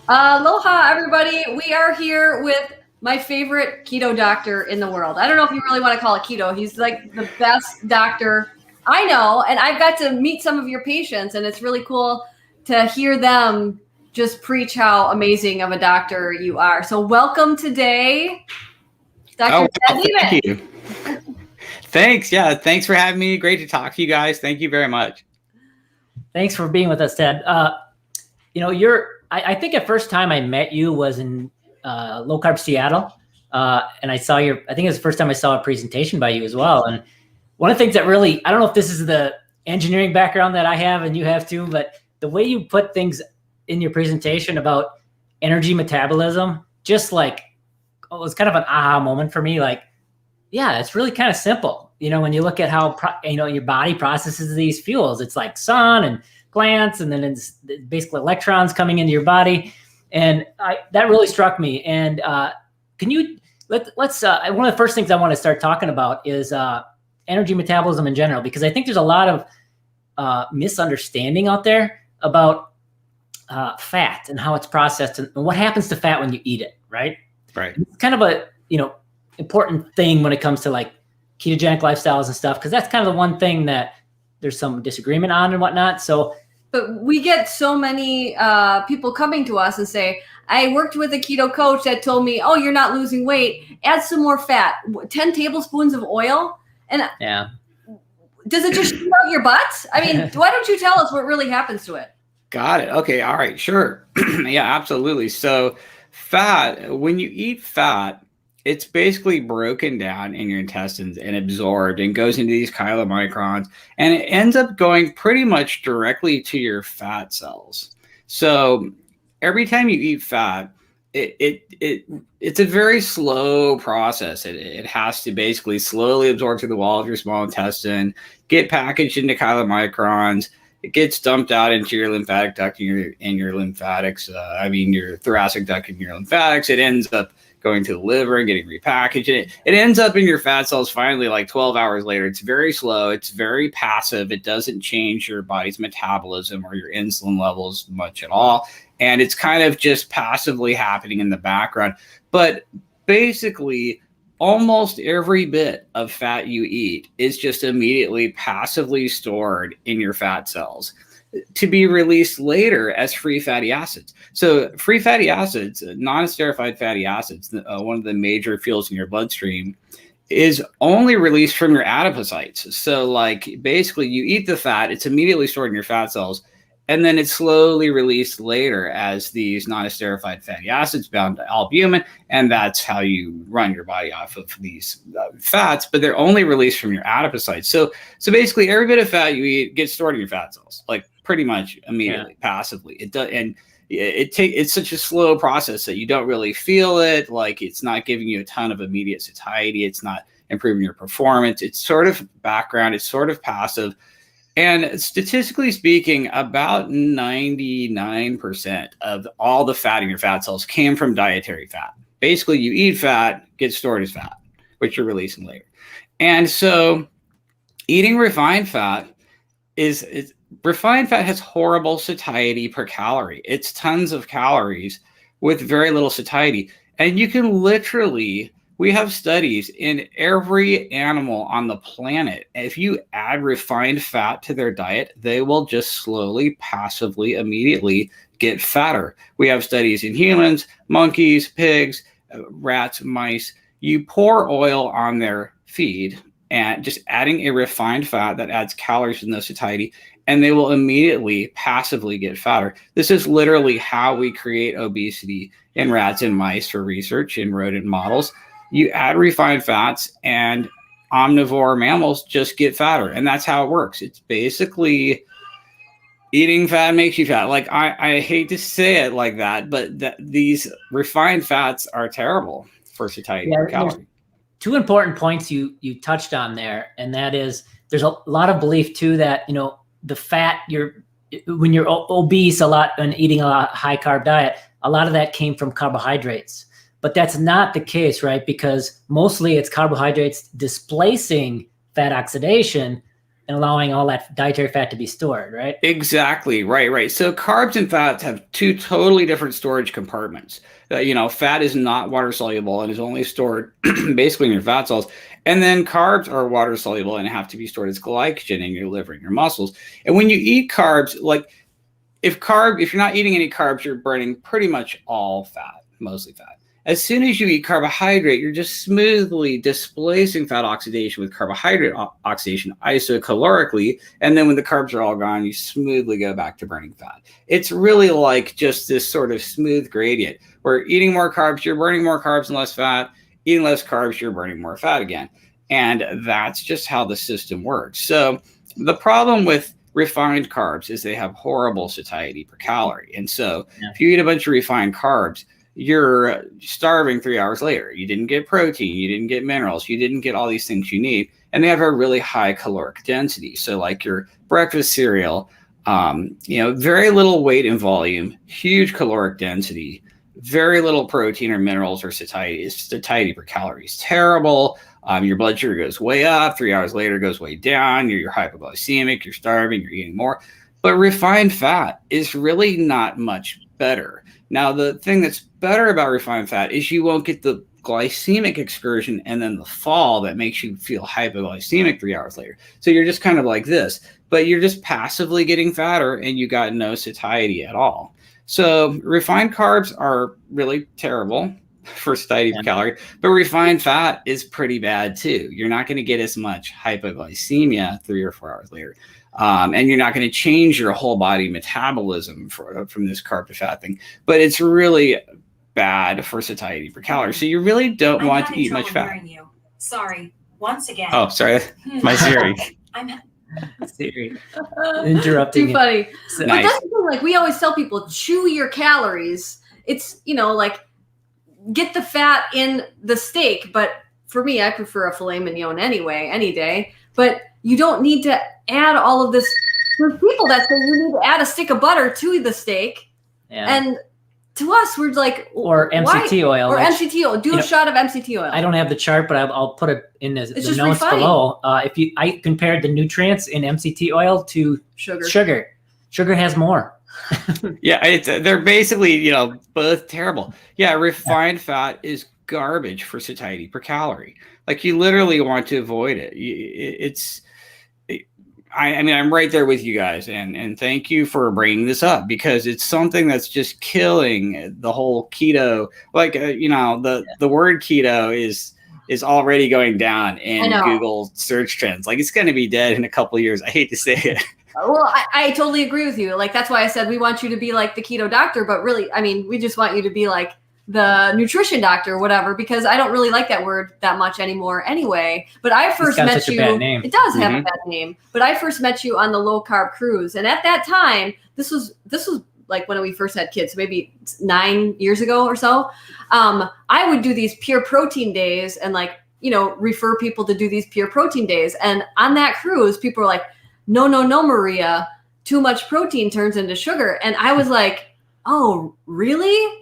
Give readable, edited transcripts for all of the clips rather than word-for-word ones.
Aloha, everybody. We are here with my favorite keto doctor in the world. I don't know if you really want to call it keto. He's like the best doctor I know. And I've got to meet some of your patients, and it's really cool to hear them just preach how amazing of a doctor you are. So welcome today, Dr. Ted Naiman. Thank you. Thanks. Yeah, thanks for having me. Great to talk to you guys. Thank you very much. Thanks for being with us, Ted. I think at first time I met you was in Low Carb Seattle. And I think it was the first time I saw a presentation by you as well. And one of the things that really, I don't know if this is the engineering background that I have and you have too, but the way you put things in your presentation about energy metabolism, just like, it was kind of an aha moment for me. Like, yeah, it's really kind of simple. When you look at how, your body processes these fuels, it's like sun and plants, and then it's basically electrons coming into your body. And that really struck me. And let's one of the first things I want to start talking about is energy metabolism in general, because I think there's a lot of misunderstanding out there about fat and how it's processed and what happens to fat when you eat it, right? Right. It's kind of a, important thing when it comes to like ketogenic lifestyles and stuff, because that's kind of the one thing that there's some disagreement on and whatnot. But we get so many people coming to us and say, I worked with a keto coach that told me, oh, you're not losing weight. Add some more fat, 10 tablespoons of oil. And yeah, does it just shoot out your butt? I mean, why don't you tell us what really happens to it? Got it. Okay. All right. Sure. Yeah, absolutely. So fat, when you eat fat, it's basically broken down in your intestines and absorbed and goes into these chylomicrons, and it ends up going pretty much directly to your fat cells. So every time you eat fat, it's a very slow process. It has to basically slowly absorb through the wall of your small intestine, get packaged into chylomicrons. It gets dumped out into your lymphatic duct and your lymphatics. Your thoracic duct and your lymphatics. It ends up going to the liver and getting repackaged. It ends up in your fat cells finally like 12 hours later. It's very slow. It's very passive. It doesn't change your body's metabolism or your insulin levels much at all. And it's kind of just passively happening in the background. But basically, almost every bit of fat you eat is just immediately passively stored in your fat cells to be released later as free fatty acids. So free fatty acids, non-esterified fatty acids, one of the major fuels in your bloodstream, is only released from your adipocytes. So like basically you eat the fat, it's immediately stored in your fat cells, and then it's slowly released later as these non-esterified fatty acids bound to albumin, and that's how you run your body off of these fats, but they're only released from your adipocytes. So basically every bit of fat you eat gets stored in your fat cells, like pretty much immediately, passively. It does, and it's such a slow process that you don't really feel it. Like it's not giving you a ton of immediate satiety. It's not improving your performance. It's sort of background. It's sort of passive. And statistically speaking, about 99% of all the fat in your fat cells came from dietary fat. Basically, you eat fat, gets stored as fat, which you're releasing later. And so eating refined fat refined fat has horrible satiety per calorie. It's tons of calories with very little satiety. And you can literally, we have studies in every animal on the planet. If you add refined fat to their diet, they will just slowly, passively, immediately get fatter. We have studies in humans, monkeys, pigs, rats, mice. You pour oil on their feed and just adding a refined fat that adds calories with no satiety, and they will immediately passively get fatter. This is literally how we create obesity in rats and mice for research in rodent models. You add refined fats and omnivore mammals just get fatter. And that's how it works. It's basically eating fat makes you fat. Like I hate to say it like that, but these refined fats are terrible for satiety per calorie. Two important points you touched on there. And that is, there's a lot of belief too that, the fat when you're obese a lot and eating a lot high carb diet, a lot of that came from carbohydrates. But that's not the case, right? Because mostly it's carbohydrates displacing fat oxidation, and allowing all that dietary fat to be stored, right? Exactly. Right. So carbs and fats have two totally different storage compartments. Fat is not water soluble and is only stored basically in your fat cells. And then carbs are water soluble and have to be stored as glycogen in your liver and your muscles. And when you eat carbs, like if you're not eating any carbs, you're burning pretty much all fat, mostly fat. As soon as you eat carbohydrate, you're just smoothly displacing fat oxidation with carbohydrate oxidation isocalorically. And then when the carbs are all gone, you smoothly go back to burning fat. It's really like just this sort of smooth gradient where eating more carbs, you're burning more carbs and less fat. Eating less carbs, you're burning more fat again. And that's just how the system works. So the problem with refined carbs is they have horrible satiety per calorie. And so if you eat a bunch of refined carbs, you're starving 3 hours later. You didn't get protein, you didn't get minerals, you didn't get all these things you need. And they have a really high caloric density. So like your breakfast cereal, very little weight and volume, huge caloric density, very little protein or minerals or satiety per calorie is terrible. Your blood sugar goes way up, 3 hours later goes way down. You're hypoglycemic, you're starving, you're eating more. But refined fat is really not much better. Now, the thing that's better about refined fat is you won't get the glycemic excursion and then the fall that makes you feel hypoglycemic 3 hours later. So you're just kind of like this, but you're just passively getting fatter and you got no satiety at all. So refined carbs are really terrible for satiety per calorie, but refined fat is pretty bad too. You're not going to get as much hypoglycemia 3 or 4 hours later. And you're not going to change your whole body metabolism from this carb to fat thing, but it's really bad for satiety per calorie. So you really don't want to eat much fat. You. Sorry, once again. Oh, sorry, my Siri. Siri interrupting. Too funny. But that's the thing, like we always tell people, chew your calories. It's like get the fat in the steak, but for me, I prefer a filet mignon anyway, any day. But you don't need to add all of this. There's people that say you need to add a stick of butter to the steak. Yeah. And to us, we're like, or MCT oil. Or MCT oil. Do a shot of MCT oil. I don't have the chart, but I'll put it in the notes below. I compared the nutrients in MCT oil to sugar. Sugar has more. Yeah, they're basically, both terrible. Yeah, refined fat is garbage for satiety per calorie. Like you literally want to avoid it. I'm right there with you guys, and thank you for bringing this up because it's something that's just killing the whole keto. Like the word keto is already going down in Google search trends. Like it's going to be dead in a couple of years. I hate to say it. Well, I totally agree with you. Like that's why I said we want you to be like the keto doctor, but really, we just want you to be like the nutrition doctor or whatever, because I don't really like that word that much anymore anyway. But I first met you. It does have a bad name. But I first met you on the low carb cruise. And at that time, this was like when we first had kids, maybe 9 years ago or so. I would do these pure protein days and refer people to do these pure protein days. And on that cruise, people were like, no, Maria, too much protein turns into sugar. And I was like, oh, really?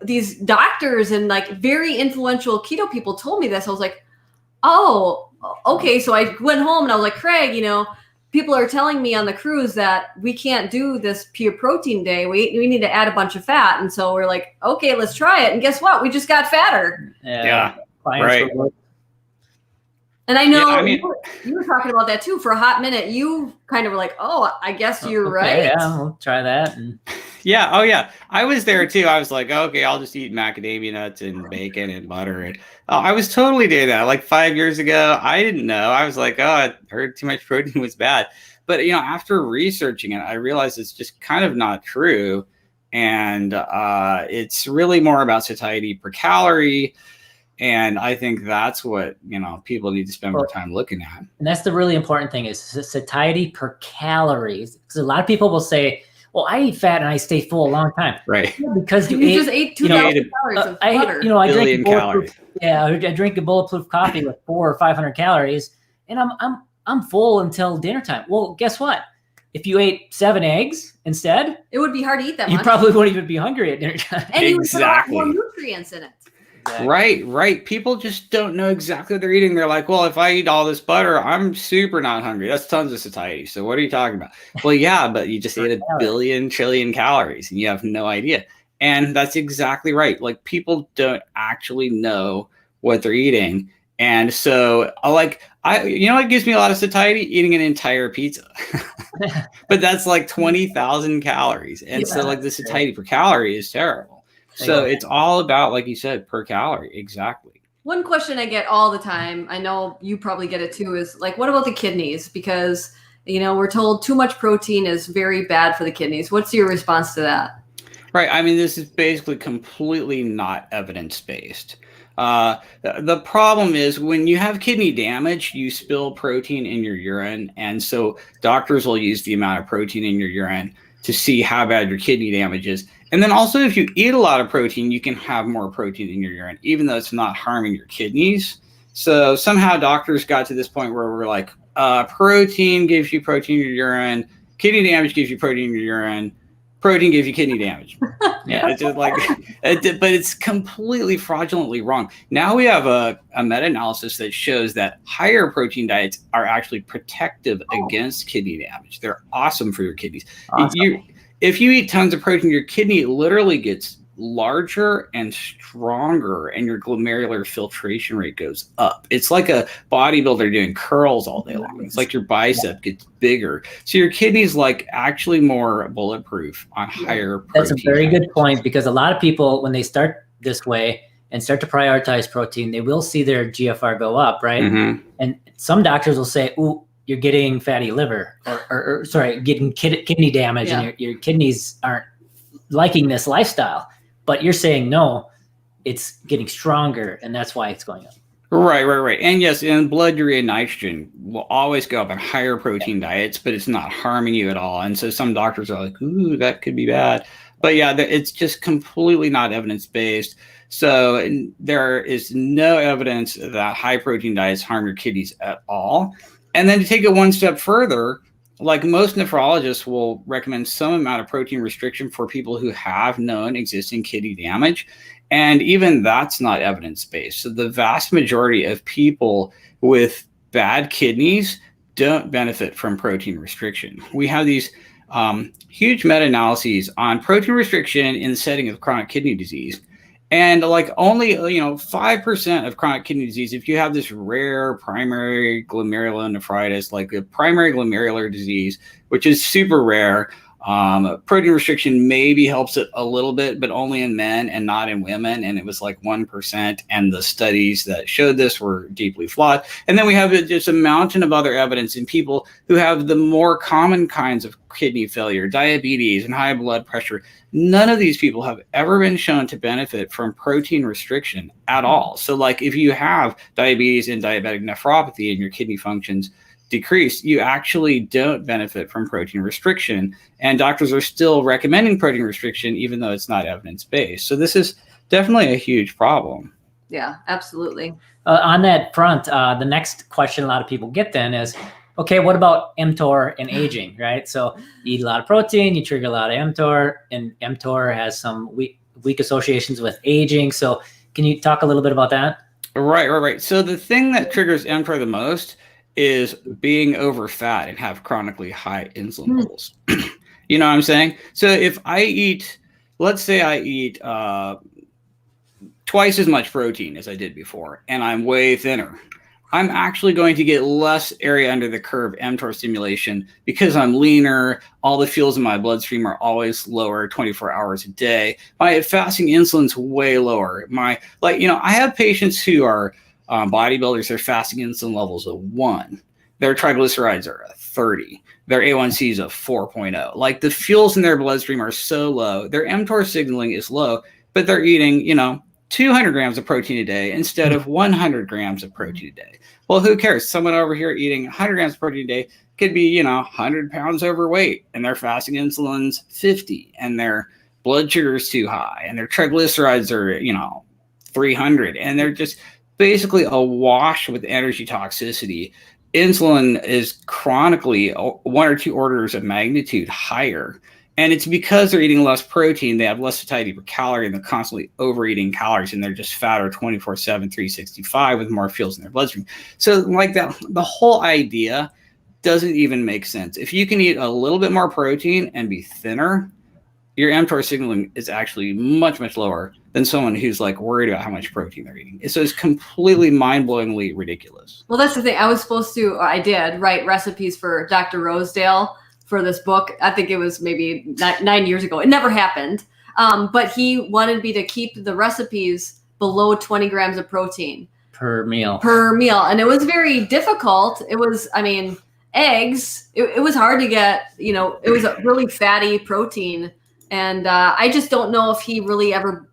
These doctors and very influential keto people told me this. I was like, oh, okay. So I went home and I was like, Craig, people are telling me on the cruise that we can't do this pure protein day. We need to add a bunch of fat. And so we're like, okay, let's try it. And guess what? We just got fatter. Yeah. Right. And I know you were talking about that too for a hot minute. You kind of were like, oh, I guess you're right. Yeah, we'll try that. Yeah. Oh, yeah. I was there too. I was like, okay, I'll just eat macadamia nuts and bacon and butter. And I was totally doing that. Like 5 years ago, I didn't know. I was like, oh, I heard too much protein was bad. But, after researching it, I realized it's just kind of not true. And it's really more about satiety per calorie. And I think that's what, people need to spend more time looking at. And that's the really important thing is satiety per calories. Because a lot of people will say, well, I eat fat and I stay full a long time. Right. Yeah, because you just ate 2,000 calories of butter. I drink a bulletproof coffee with 400 or 500 calories and I'm full until dinner time. Well, guess what? If you ate 7 eggs instead, it would be hard to eat that much. You probably wouldn't even be hungry at dinner time. And you would put a lot more nutrients in it. Exactly. Right. People just don't know exactly what they're eating. They're like, well, if I eat all this butter, I'm super not hungry. That's tons of satiety. So what are you talking about? Well, yeah, but you just ate a billion trillion calories and you have no idea. And that's exactly right. Like people don't actually know what they're eating. And so you know what gives me a lot of satiety? Eating an entire pizza. But that's like 20,000 calories. And so like the satiety per calorie is terrible. So it's all about, like you said, per calorie. Exactly. One question I get all the time, I know you probably get it too, is like, what about the kidneys? Because, we're told too much protein is very bad for the kidneys. What's your response to that? Right. I mean, this is basically completely not evidence-based. The problem is when you have kidney damage, you spill protein in your urine. And so doctors will use the amount of protein in your urine to see how bad your kidney damage is. And then also, if you eat a lot of protein, you can have more protein in your urine, even though it's not harming your kidneys. So somehow doctors got to this point where we're like, protein gives you protein in your urine, kidney damage gives you protein in your urine, protein gives you kidney damage. Yeah, it's just like, but it's completely fraudulently wrong. Now we have a meta-analysis that shows that higher protein diets are actually protective against kidney damage. They're awesome for your kidneys. Awesome. If you eat tons of protein, your kidney literally gets larger and stronger, and your glomerular filtration rate goes up. It's like a bodybuilder doing curls all day long. It's like your bicep gets bigger. So your kidney's like actually more bulletproof on higher protein. That's a very good point, because a lot of people, when they start this way and start to prioritize protein, they will see their GFR go up, right? Mm-hmm. And some doctors will say, ooh, you're getting fatty liver, or sorry, getting kidney damage, and your kidneys aren't liking this lifestyle. But you're saying, no, it's getting stronger, and that's why it's going up. Right. And yes, and blood urea nitrogen will always go up in higher protein diets, but it's not harming you at all. And so some doctors are like, ooh, that could be bad. But yeah, it's just completely not evidence-based. So there is no evidence that high protein diets harm your kidneys at all. And then to take it one step further, like most nephrologists will recommend some amount of protein restriction for people who have known existing kidney damage. And even that's not evidence-based. So the vast majority of people with bad kidneys don't benefit from protein restriction. We have these huge meta-analyses on protein restriction in the setting of chronic kidney disease. And like only 5% of chronic kidney disease, if you have this rare primary glomerulonephritis, like a primary glomerular disease, which is super rare, protein restriction maybe helps it a little bit, but only in men and not in women. And it was like 1%. And the studies that showed this were deeply flawed. And then we have just a mountain of other evidence in people who have the more common kinds of kidney failure, diabetes, and high blood pressure. None of these people have ever been shown to benefit from protein restriction at all. So like if you have diabetes and diabetic nephropathy and your kidney functions decrease, you actually don't benefit from protein restriction. And doctors are still recommending protein restriction, even though it's not evidence-based. So this is definitely a huge problem. Yeah, absolutely. On that front, the next question a lot of people get then is, okay, what about mTOR and aging, right? So you eat a lot of protein, you trigger a lot of mTOR, and mTOR has some weak associations with aging. So can you talk a little bit about that? Right. So the thing that triggers mTOR the most is being over fat and have chronically high insulin levels. You know what I'm saying? So if I eat, let's say I eat twice as much protein as I did before, and I'm way thinner, I'm actually going to get less area under the curve mTOR stimulation because I'm leaner. All the fuels in my bloodstream are always lower 24 hours a day. My fasting insulin's way lower. I have patients who are bodybuilders, their fasting insulin levels of 1. Their triglycerides are a 30. Their A1C is a 4.0. Like the fuels in their bloodstream are so low. Their mTOR signaling is low, but they're eating, 200 grams of protein a day instead of 100 grams of protein a day. Well, who cares? Someone over here eating 100 grams of protein a day could be, 100 pounds overweight, and their fasting insulin's 50, and their blood sugar is too high, and their triglycerides are, 300, and they're just basically awash with energy toxicity. Insulin is chronically 1 or 2 orders of magnitude higher. And it's because they're eating less protein, they have less satiety per calorie, and they're constantly overeating calories, and they're just fatter 24/7, 365 with more fuels in their bloodstream. So like that, the whole idea doesn't even make sense. If you can eat a little bit more protein and be thinner, your mTOR signaling is actually much, much lower than someone who's like worried about how much protein they're eating. So it's completely mind-blowingly ridiculous. Well, that's the thing. I did write recipes for Dr. Rosedale for this book. I think it was maybe 9 years ago. It never happened. But he wanted me to keep the recipes below 20 grams of protein per meal. And it was very difficult. It was, eggs. It was hard to get, it was a really fatty protein. And I just don't know if he really ever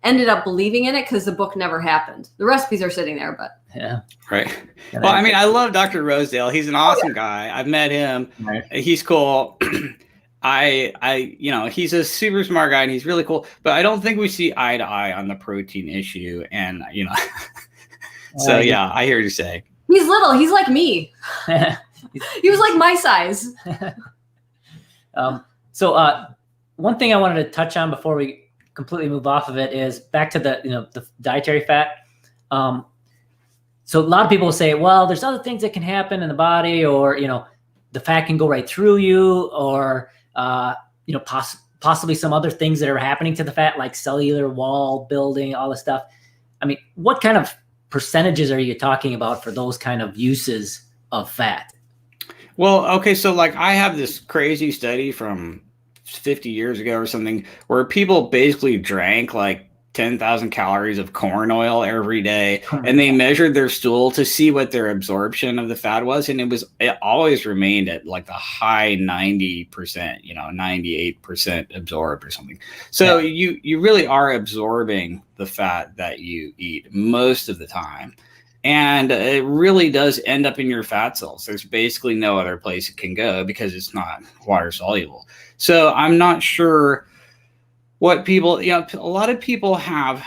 ended up believing in it because the book never happened. The recipes are sitting there, but yeah, right. Well, I love Dr. Rosedale. He's an awesome guy. I've met him. Right. He's cool. He's a super smart guy and he's really cool. But I don't think we see eye to eye on the protein issue. And so yeah, I hear you say. He's little. He's like me. He was like my size. So one thing I wanted to touch on before we completely move off of it is back to the dietary fat. So a lot of people say, well, there's other things that can happen in the body, or the fat can go right through you, or possibly some other things that are happening to the fat, like cellular wall building, all this stuff. What kind of percentages are you talking about for those kind of uses of fat? Well, okay, so like I have this crazy study from 50 years ago or something where people basically drank like 10,000 calories of corn oil every day, and they measured their stool to see what their absorption of the fat was, and it always remained at like the high 90%, 98% absorbed or something. So you really are absorbing the fat that you eat most of the time. And it really does end up in your fat cells. There's basically no other place it can go because it's not water soluble. So I'm not sure what people, a lot of people have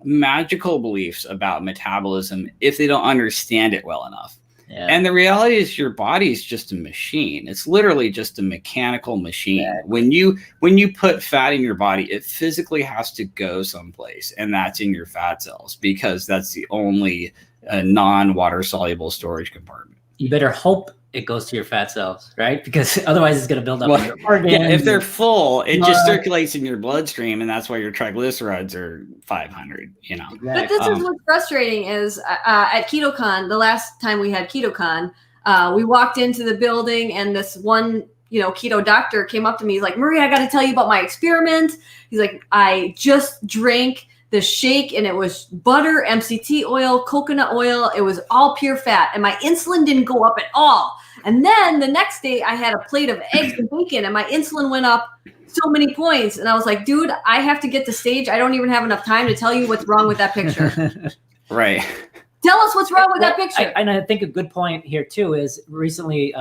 magical beliefs about metabolism if they don't understand it well enough. Yeah. And the reality is your body is just a machine. It's literally just a mechanical machine. Yeah. When you put fat in your body, it physically has to go someplace, and that's in your fat cells because that's the only non-water soluble storage compartment. You better hope it goes to your fat cells, right? Because otherwise it's going to build up in your organs. Yeah, if they're full, it just circulates in your bloodstream, and that's why your triglycerides are 500, Exactly. But this is what's frustrating is at KetoCon, the last time we had KetoCon, we walked into the building and this one, keto doctor came up to me. He's like, Maria, I got to tell you about my experiment. He's like, I just drank the shake and it was butter, MCT oil, coconut oil. It was all pure fat and my insulin didn't go up at all. And then the next day I had a plate of eggs and bacon and my insulin went up so many points. And I was like, dude, I have to get to stage. I don't even have enough time to tell you what's wrong with that picture. Right. Tell us what's wrong with that picture. And I think a good point here too is recently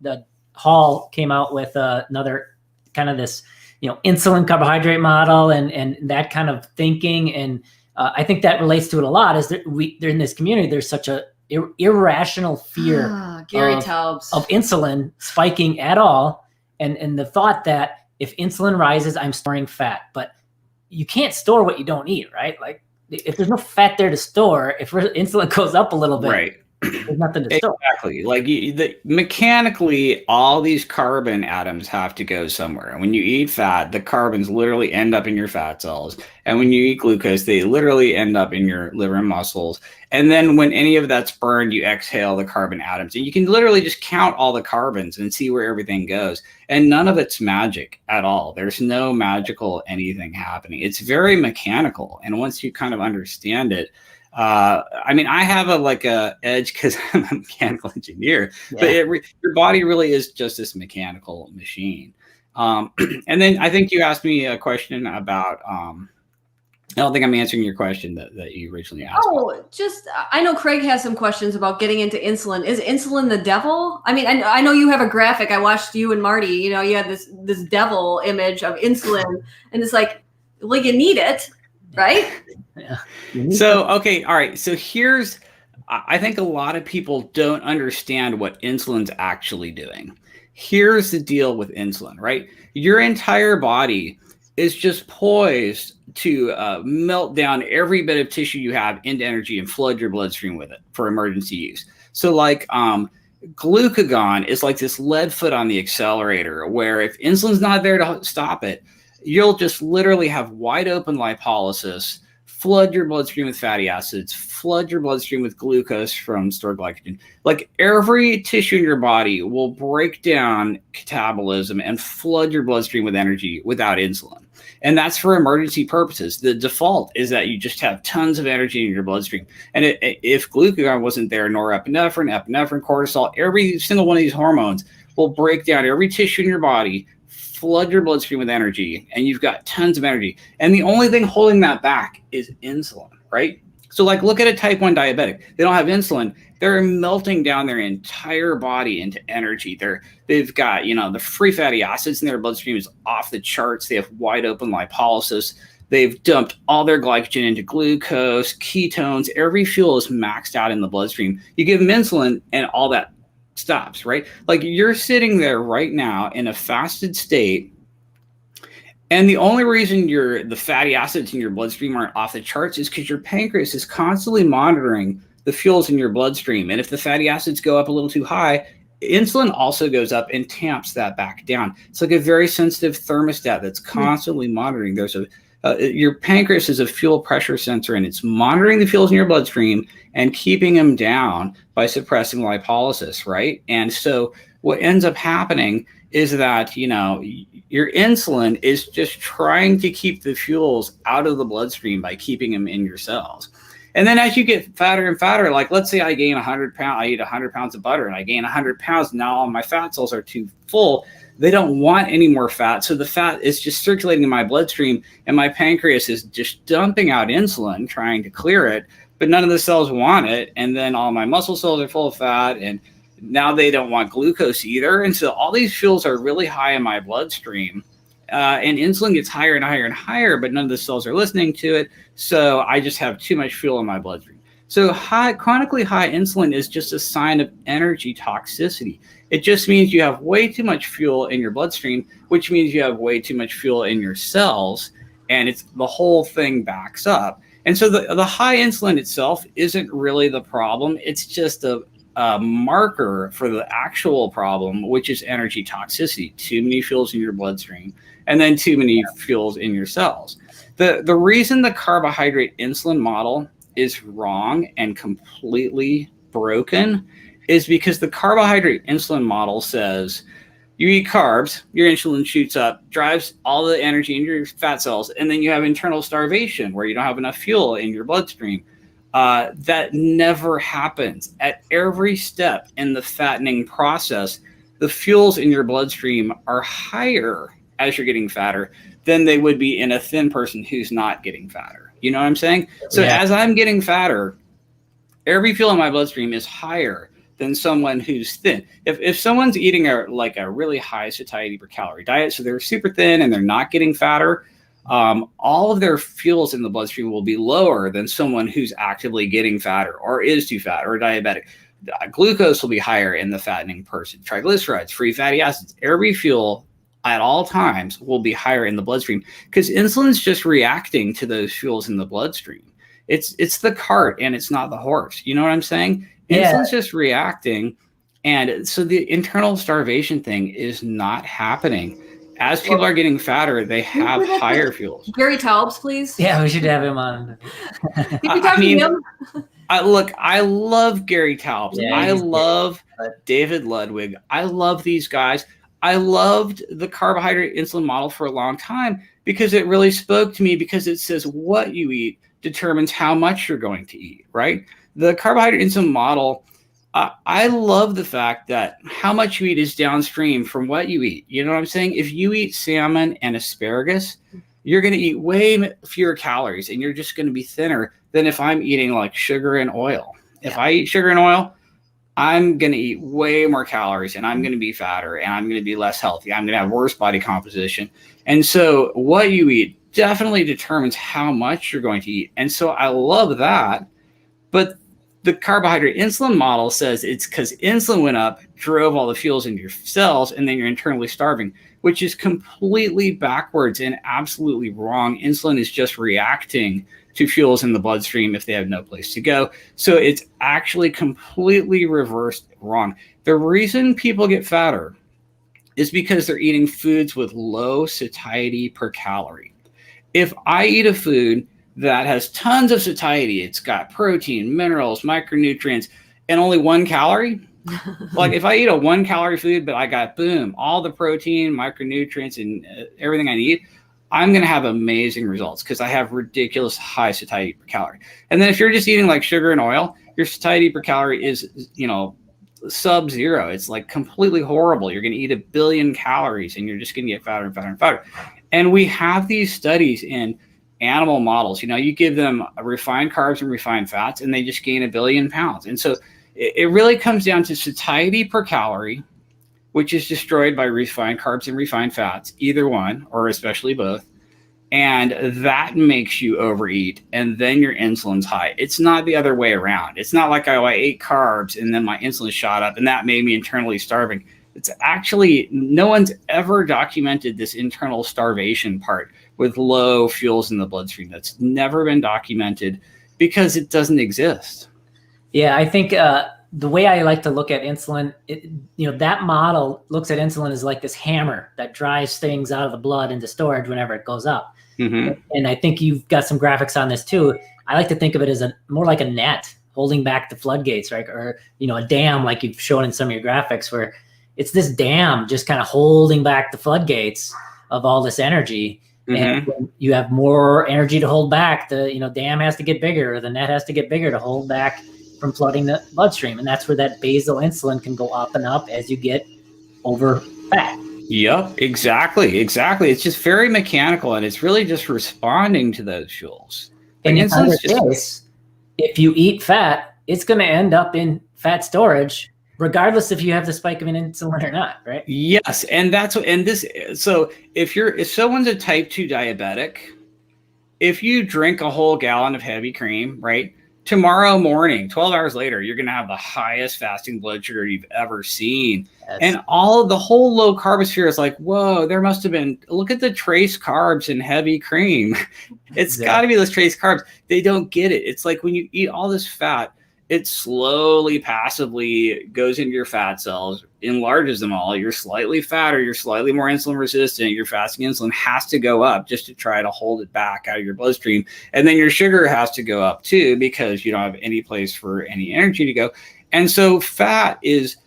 the Hall came out with another kind of this, insulin carbohydrate model and that kind of thinking. And I think that relates to it a lot is that they're in this community, there's such a irrational fear of insulin spiking at all. And the thought that if insulin rises, I'm storing fat, but you can't store what you don't eat, right? Like if there's no fat there to store, if insulin goes up a little bit, right. There's nothing to store. Exactly. Like mechanically, all these carbon atoms have to go somewhere. And when you eat fat, the carbons literally end up in your fat cells. And when you eat glucose, they literally end up in your liver and muscles. And then when any of that's burned, you exhale the carbon atoms. And you can literally just count all the carbons and see where everything goes. And none of it's magic at all. There's no magical anything happening. It's very mechanical. And once you kind of understand it, I have a edge because I'm a mechanical engineer, but your body really is just this mechanical machine. And then I think you asked me a question about, I don't think I'm answering your question that you originally asked. I know Craig has some questions about getting into insulin. Is insulin the devil? I know you have a graphic. I watched you and Marty, you had this devil image of insulin and it's like, well, you need it. Right? Yeah. So, okay. All right. So I think a lot of people don't understand what insulin's actually doing. Here's the deal with insulin, right? Your entire body is just poised to melt down every bit of tissue you have into energy and flood your bloodstream with it for emergency use. So like glucagon is like this lead foot on the accelerator, where if insulin's not there to stop it, you'll just literally have wide open lipolysis, flood your bloodstream with fatty acids, flood your bloodstream with glucose from stored glycogen. Like every tissue in your body will break down catabolism and flood your bloodstream with energy without insulin. And that's for emergency purposes. The default is that you just have tons of energy in your bloodstream. And if glucagon wasn't there, norepinephrine, epinephrine, cortisol, every single one of these hormones will break down every tissue in your body, flood your bloodstream with energy, and you've got tons of energy. And the only thing holding that back is insulin, right? So like look at a type 1 diabetic. They don't have insulin. They're melting down their entire body into energy. They've got, the free fatty acids in their bloodstream is off the charts. They have wide open lipolysis. They've dumped all their glycogen into glucose, ketones. Every fuel is maxed out in the bloodstream. You give them insulin and all that stops, right? Like you're sitting there right now in a fasted state, and the only reason the fatty acids in your bloodstream aren't off the charts is because your pancreas is constantly monitoring the fuels in your bloodstream. And if the fatty acids go up a little too high, insulin also goes up and tamps that back down. It's like a very sensitive thermostat that's constantly monitoring. Your pancreas is a fuel pressure sensor, and it's monitoring the fuels in your bloodstream and keeping them down by suppressing lipolysis, right? And so what ends up happening is that, your insulin is just trying to keep the fuels out of the bloodstream by keeping them in your cells. And then as you get fatter and fatter, like let's say I gain 100 pounds, I eat 100 pounds of butter and I gain 100 pounds. Now all my fat cells are too full. They don't want any more fat. So the fat is just circulating in my bloodstream, and my pancreas is just dumping out insulin, trying to clear it, but none of the cells want it. And then all my muscle cells are full of fat, and now they don't want glucose either. And so all these fuels are really high in my bloodstream, and insulin gets higher and higher and higher, but none of the cells are listening to it. So I just have too much fuel in my bloodstream. So chronically high insulin is just a sign of energy toxicity. It just means you have way too much fuel in your bloodstream, which means you have way too much fuel in your cells, and the whole thing backs up. And so the high insulin itself isn't really the problem. It's just a marker for the actual problem, which is energy toxicity. Too many fuels in your bloodstream, and then too many fuels in your cells. The reason the carbohydrate insulin model is wrong and completely broken is because the carbohydrate insulin model says you eat carbs, your insulin shoots up, drives all the energy into your fat cells, and then you have internal starvation where you don't have enough fuel in your bloodstream. That never happens. At every step in the fattening process, the fuels in your bloodstream are higher as you're getting fatter than they would be in a thin person who's not getting fatter. You know what I'm saying? So as I'm getting fatter, every fuel in my bloodstream is higher than someone who's thin. If someone's eating a really high satiety per calorie diet, so they're super thin and they're not getting fatter, all of their fuels in the bloodstream will be lower than someone who's actively getting fatter or is too fat or diabetic. Glucose will be higher in the fattening person. Triglycerides, free fatty acids, every fuel at all times will be higher in the bloodstream because insulin's just reacting to those fuels in the bloodstream. It's the cart and it's not the horse. You know what I'm saying? Insulin's just reacting. And so the internal starvation thing is not happening. As people are getting fatter, they have higher fuels. Gary Taubes, please. Yeah, we should have him on. Did you talk to him? I love Gary Taubes. Yeah, I love David Ludwig. I love these guys. I loved the carbohydrate insulin model for a long time because it really spoke to me because it says what you eat determines how much you're going to eat, right? The carbohydrate insulin model, I love the fact that how much you eat is downstream from what you eat. You know what I'm saying? If you eat salmon and asparagus, you're going to eat way fewer calories and you're just going to be thinner than if I'm eating like sugar and oil. Yeah. If I eat sugar and oil, I'm going to eat way more calories and I'm going to be fatter and I'm going to be less healthy. I'm going to have worse body composition. And so what you eat definitely determines how much you're going to eat. And so I love that. But The carbohydrate insulin model says it's because insulin went up, drove all the fuels into your cells, and then you're internally starving, which is completely backwards and absolutely wrong. Insulin is just reacting to fuels in the bloodstream if they have no place to go. So it's actually completely reversed wrong. The reason people get fatter is because they're eating foods with low satiety per calorie. If I eat a food that has tons of satiety, it's got protein, minerals, micronutrients, and only 1 calorie. Like if I eat a 1 calorie food, but I got boom, all the protein, micronutrients, and everything I need, I'm going to have amazing results because I have ridiculous high satiety per calorie. And then if you're just eating like sugar and oil, your satiety per calorie is, sub-zero. It's like completely horrible. You're going to eat 1 billion calories and you're just going to get fatter and fatter and fatter. And we have these studies in animal models. You give them refined carbs and refined fats and they just gain 1 billion pounds. And so it really comes down to satiety per calorie, which is destroyed by refined carbs and refined fats, either one, or especially both. And that makes you overeat, and then your insulin's high. It's not the other way around. It's not like, I ate carbs and then my insulin shot up and that made me internally starving. It's actually, no one's ever documented this internal starvation part with low fuels in the bloodstream. That's never been documented because it doesn't exist. Yeah, I think the way I like to look at insulin, that model looks at insulin as like this hammer that drives things out of the blood into storage whenever it goes up. Mm-hmm. And I think you've got some graphics on this too. I like to think of it as more like a net holding back the floodgates, right? Or, a dam like you've shown in some of your graphics where it's this dam just kind of holding back the floodgates of all this energy. Mm-hmm. And when you have more energy to hold back, the dam has to get bigger, or the net has to get bigger to hold back from flooding the bloodstream. And that's where that basal insulin can go up and up as you get over fat. Yep, exactly. It's just very mechanical, and it's really just responding to those fuels. And in other case, if you eat fat, it's going to end up in fat storage, regardless if you have the spike of an insulin or not, right? Yes, so if someone's a type 2 diabetic, if you drink a whole gallon of heavy cream, right, tomorrow morning, 12 hours later, you're going to have the highest fasting blood sugar you've ever seen. Yes. And all of the whole low carbosphere is like, whoa, there must have been, look at the trace carbs in heavy cream. It's got to be those trace carbs. They don't get it. It's like when you eat all this fat, it slowly, passively goes into your fat cells, enlarges them all. You're slightly fatter, you're slightly more insulin resistant. Your fasting insulin has to go up just to try to hold it back out of your bloodstream. And then your sugar has to go up too, because you don't have any place for any energy to go. And so fat is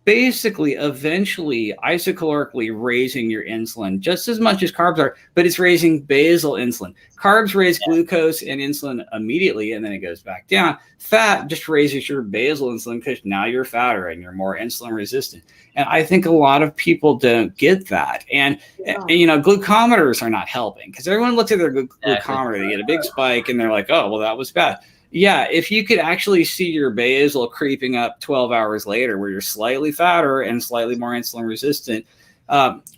basically eventually isocalorically raising your insulin just as much as carbs are, but it's raising basal insulin. Carbs raise glucose and insulin immediately, and then it goes back down. Fat just raises your basal insulin because now you're fatter and you're more insulin resistant. And I think a lot of people don't get that. And glucometers are not helping because everyone looks at their glucometer, they get a big spike and they're like, oh, well, that was bad. Yeah, if you could actually see your basal creeping up 12 hours later where you're slightly fatter and slightly more insulin resistant,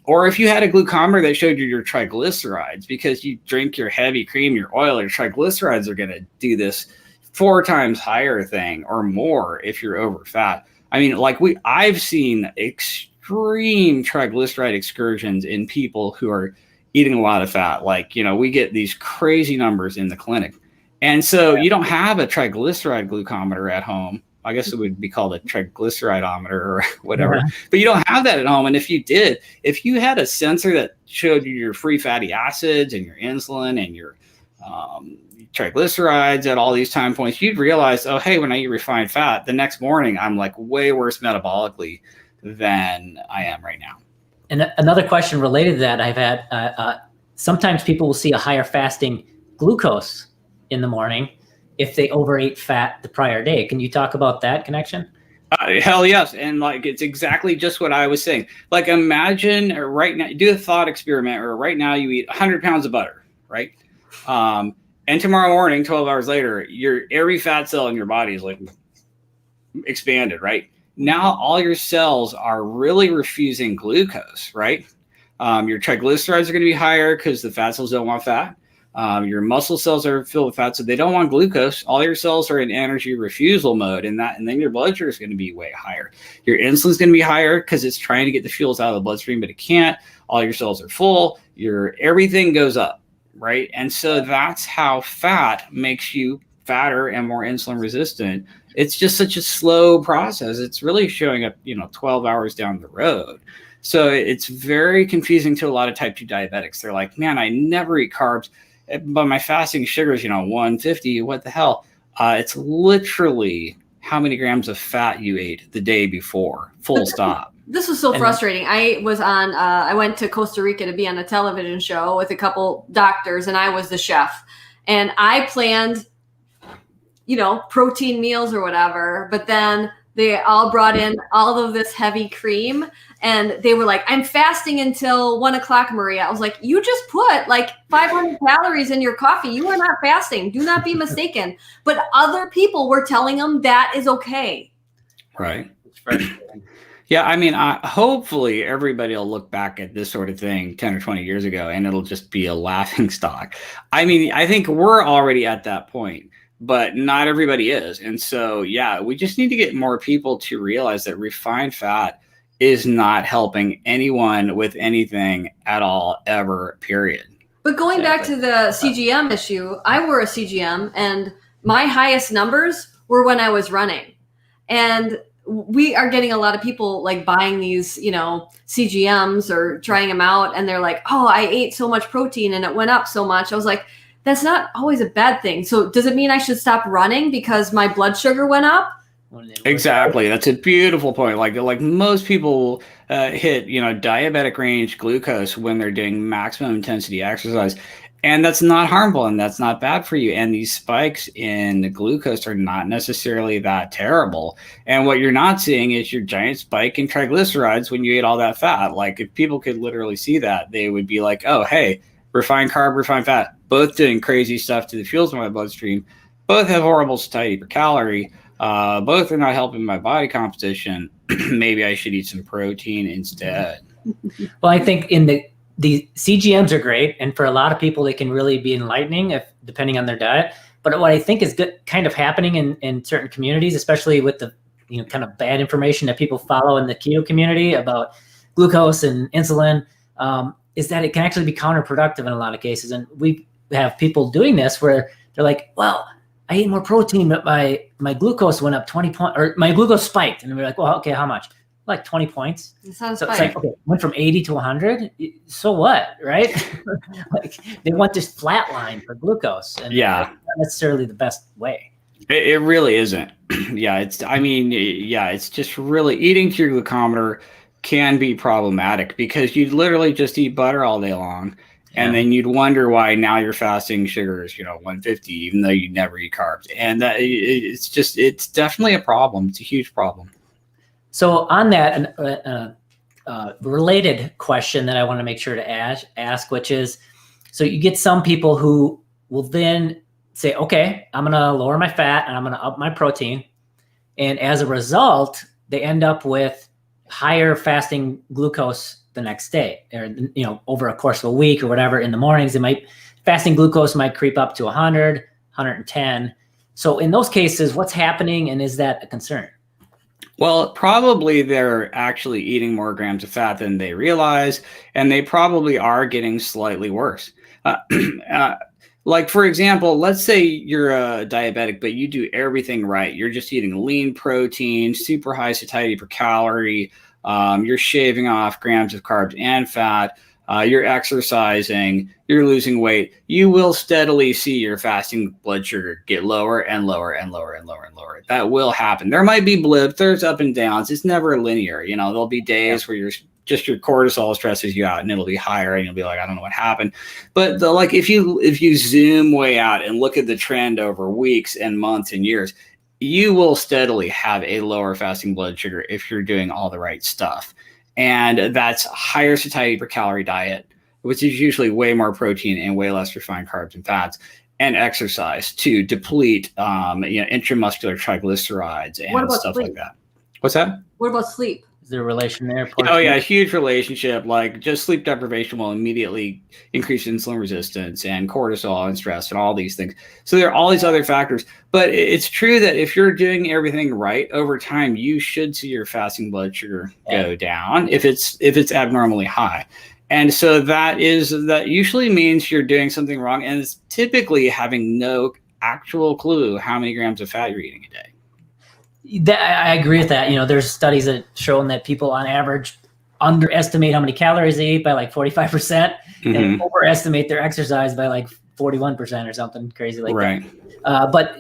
or if you had a glucometer that showed you your triglycerides, because you drink your heavy cream, your oil, your triglycerides are going to do this 4 times higher thing or more if you're over fat. I mean, I've seen extreme triglyceride excursions in people who are eating a lot of fat. We get these crazy numbers in the clinic. And so you don't have a triglyceride glucometer at home. I guess it would be called a triglyceridometer or whatever. Yeah. But you don't have that at home. And if you did, if you had a sensor that showed you your free fatty acids and your insulin and your triglycerides at all these time points, you'd realize, oh, hey, when I eat refined fat, the next morning I'm like way worse metabolically than I am right now. And another question related to that I've had, sometimes people will see a higher fasting glucose in the morning if they overate fat the prior day. Can you talk about that connection? Hell yes. And it's exactly just what I was saying. Imagine right now, do a thought experiment where right now you eat 100 pounds of butter, right? And tomorrow morning, 12 hours later, every fat cell in your body is expanded, right? Now all your cells are really refusing glucose, right? Your triglycerides are going to be higher because the fat cells don't want fat. Your muscle cells are filled with fat, so they don't want glucose. All your cells are in energy refusal mode, and then your blood sugar is going to be way higher. Your insulin is going to be higher because it's trying to get the fuels out of the bloodstream, but it can't. All your cells are full. Everything goes up, right? And so that's how fat makes you fatter and more insulin resistant. It's just such a slow process. It's really showing up, 12 hours down the road. So it's very confusing to a lot of type 2 diabetics. They're like, man, I never eat carbs, but my fasting sugar is, 150. What the hell? It's literally how many grams of fat you ate the day before, full stop. This was so frustrating. I went to Costa Rica to be on a television show with a couple doctors, and I was the chef. And I planned, protein meals or whatever, but then they all brought in all of this heavy cream, and they were like, I'm fasting until 1 o'clock, Maria. I was like, you just put like 500 calories in your coffee. You are not fasting. Do not be mistaken. But other people were telling them that is okay. Right. Yeah. I mean, hopefully everybody will look back at this sort of thing 10 or 20 years ago, and it'll just be a laughing stock. I mean, I think we're already at that point, but not everybody is. And so, yeah, we just need to get more people to realize that refined fat is not helping anyone with anything at all, ever, period. But going back to the CGM issue, I wore a CGM, and my highest numbers were when I was running. And we are getting a lot of people like buying these, CGMs or trying them out. And they're like, oh, I ate so much protein and it went up so much. I was like, that's not always a bad thing. So does it mean I should stop running because my blood sugar went up? Exactly. That's a beautiful point. Like most people hit, diabetic range glucose when they're doing maximum intensity exercise. And that's not harmful and that's not bad for you. And these spikes in glucose are not necessarily that terrible. And what you're not seeing is your giant spike in triglycerides when you ate all that fat. Like if people could literally see that, they would be like, oh, hey, refined carb, refined fat, both doing crazy stuff to the fuels in my bloodstream. Both have horrible satiety per calorie. Both are not helping my body composition. Maybe I should eat some protein instead. Well, I think the CGMs are great, and for a lot of people, they can really be enlightening depending on their diet. But what I think is kind of happening in certain communities, especially with the kind of bad information that people follow in the keto community about glucose and insulin, is that it can actually be counterproductive in a lot of cases. And we have people doing this where they're like, well, I ate more protein, but my glucose went up 20 points, or my glucose spiked. And we're like, well, okay, how much? Like 20 points. So it's like, okay, went from 80 to 100. So what, right? Like they want this flat line for glucose. And that's not necessarily the best way. It really isn't. It's just really eating to your glucometer can be problematic because you'd literally just eat butter all day long. And then you'd wonder why now your fasting sugar is, 150, even though you never eat carbs. And it's definitely a problem. It's a huge problem. So on that, related question that I want to make sure to ask, which is, so you get some people who will then say, okay, I'm going to lower my fat and I'm going to up my protein. And as a result, they end up with higher fasting glucose the next day, or over a course of a week or whatever. In the mornings, fasting glucose might creep up to 100, 110. So in those cases, what's happening, and is that a concern? Well, probably they're actually eating more grams of fat than they realize, and they probably are getting slightly worse. Like, for example, let's say you're a diabetic, but you do everything right. You're just eating lean protein, super high satiety per calorie. You're shaving off grams of carbs and fat. You're exercising. You're losing weight. You will steadily see your fasting blood sugar get lower and lower and lower and lower and lower. That will happen. There might be blips. There's up and downs. It's never linear. There'll be days where your cortisol stresses you out and it'll be higher and you'll be like, I don't know what happened. But if you zoom way out and look at the trend over weeks and months and years, you will steadily have a lower fasting blood sugar if you're doing all the right stuff. And that's higher satiety per calorie diet, which is usually way more protein and way less refined carbs and fats, and exercise to deplete intramuscular triglycerides and stuff like that. What's that? What about sleep? Is there a relation there? Oh yeah, a huge relationship. Like just sleep deprivation will immediately increase insulin resistance and cortisol and stress and all these things. So there are all these other factors. But it's true that if you're doing everything right over time, you should see your fasting blood sugar go down if it's abnormally high. And so that usually means you're doing something wrong, and it's typically having no actual clue how many grams of fat you're eating a day. I agree with that. There's studies that shown that people on average underestimate how many calories they eat by like 45% and overestimate their exercise by like 41% or something crazy like that. But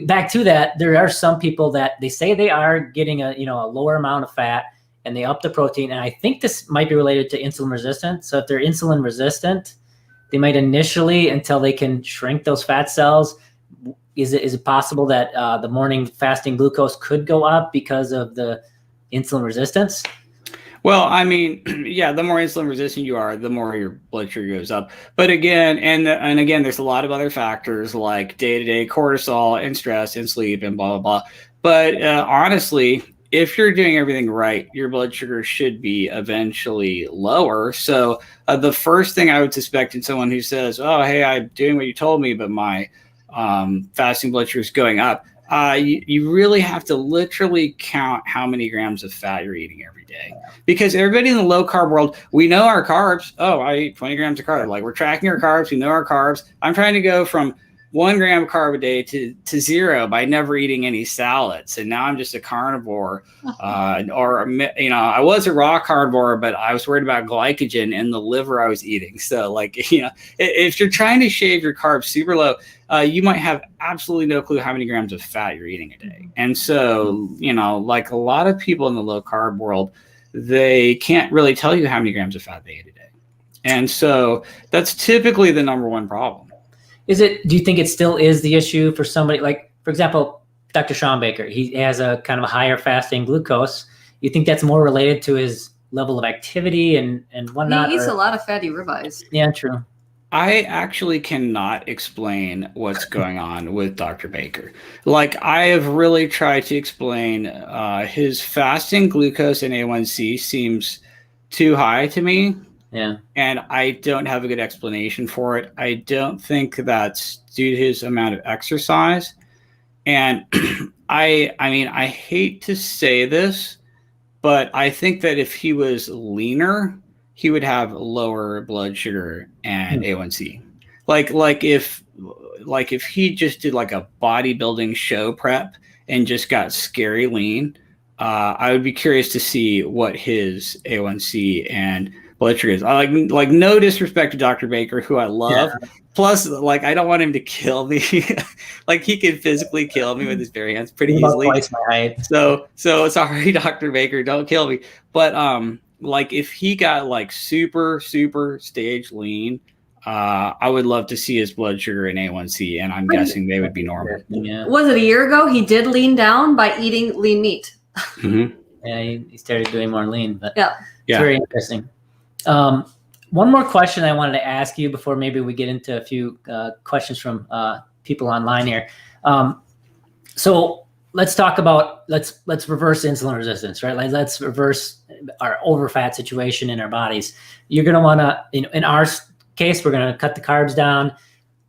back to that, there are some people that they say they are getting a lower amount of fat and they up the protein. And I think this might be related to insulin resistance. So if they're insulin resistant, they might initially, until they can shrink those fat cells, is it possible that the morning fasting glucose could go up because of the insulin resistance? Well, I mean, yeah, the more insulin resistant you are, the more your blood sugar goes up. But again, and again, there's a lot of other factors like day-to-day cortisol and stress and sleep and blah, blah, blah. But honestly, if you're doing everything right, your blood sugar should be eventually lower. So the first thing I would suspect in someone who says, oh, hey, I'm doing what you told me, but my fasting blood sugar is going up, you really have to literally count how many grams of fat you're eating every day. Because everybody in the low carb world, we know our carbs. Oh, I eat 20 grams of carbs. Like we're tracking our carbs. We know our carbs. I'm trying to go from 1 gram of carb a day to 0 by never eating any salads. And now I'm just a carnivore. I was a raw carnivore, but I was worried about glycogen in the liver I was eating. So like, if you're trying to shave your carbs super low, you might have absolutely no clue how many grams of fat you're eating a day. And so, like a lot of people in the low carb world, they can't really tell you how many grams of fat they eat a day. And so that's typically the number one problem. Do you think it still is the issue for somebody like, for example, Dr. Sean Baker, he has a kind of a higher fasting glucose. You think that's more related to his level of activity and whatnot? He eats a lot of fatty ribeyes. Yeah, true. I actually cannot explain what's going on with Dr. Baker. Like I have really tried to explain his fasting glucose and A1C seems too high to me. Yeah. And I don't have a good explanation for it. I don't think that's due to his amount of exercise. And I hate to say this, but I think that if he was leaner, he would have lower blood sugar and A1C. Like if he just did like a bodybuilding show prep and just got scary lean, I would be curious to see what his A1C and blood sugar is. I like no disrespect to Dr. Baker, who I love. Yeah. Plus, like I don't want him to kill me. Like he could physically kill me with his bare hands pretty easily. Twice my height. So sorry, Dr. Baker, don't kill me. But like if he got like super stage lean, I would love to see his blood sugar and A1C, and I'm guessing they would be normal. Yeah. Was it a year ago? He did lean down by eating lean meat. Mm-hmm. Yeah, he started doing more lean, but yeah, it's very interesting. One more question I wanted to ask you before maybe we get into a few questions from people online here. So let's talk about let's reverse insulin resistance, right? Like let's reverse our overfat situation in our bodies. You're going to want to, in our case, we're going to cut the carbs down.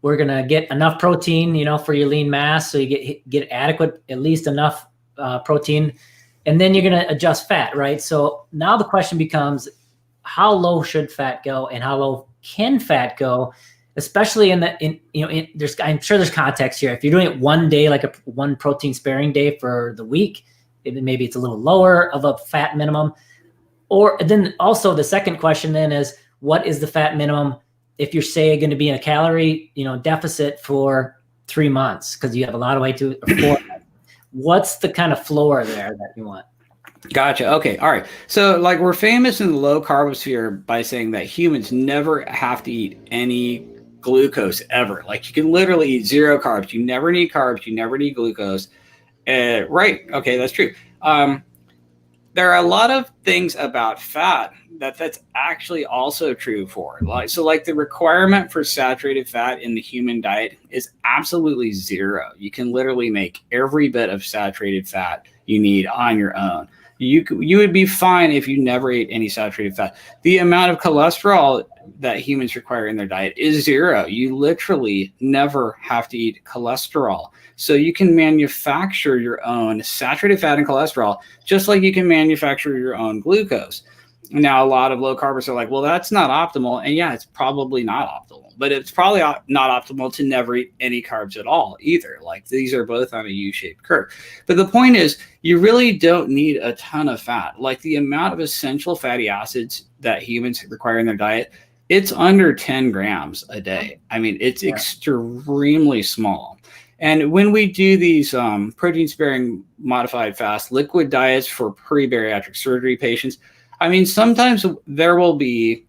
We're going to get enough protein, for your lean mass, so you get adequate, at least enough protein, and then you're going to adjust fat, right? So now the question becomes, how low should fat go, and how low can fat go, especially I'm sure there's context here. If you're doing it one day, like one protein sparing day for the week, maybe it's a little lower of a fat minimum. Or then also the second question then is, what is the fat minimum if you're say going to be in a calorie, deficit for 3 months because you have a lot of weight to 4 months? What's the kind of floor there that you want? Gotcha. Okay. All right. So like we're famous in the low carbosphere by saying that humans never have to eat any glucose ever. Like you can literally eat 0 carbs. You never need carbs. You never need glucose. Right. Okay. That's true. There are a lot of things about fat that's actually also true for. Like the requirement for saturated fat in the human diet is absolutely 0. You can literally make every bit of saturated fat you need on your own. You would be fine if you never ate any saturated fat. The amount of cholesterol that humans require in their diet is 0. You literally never have to eat cholesterol. So you can manufacture your own saturated fat and cholesterol, just like you can manufacture your own glucose. Now, a lot of low carbers are like, well, that's not optimal. And yeah, it's probably not optimal, but it's probably not optimal to never eat any carbs at all either. Like, these are both on a U-shaped curve. But the point is, you really don't need a ton of fat. Like, the amount of essential fatty acids that humans require in their diet, it's under 10 grams a day. I mean, it's extremely small. And when we do these protein-sparing modified fast liquid diets for pre-bariatric surgery patients, I mean, sometimes there will be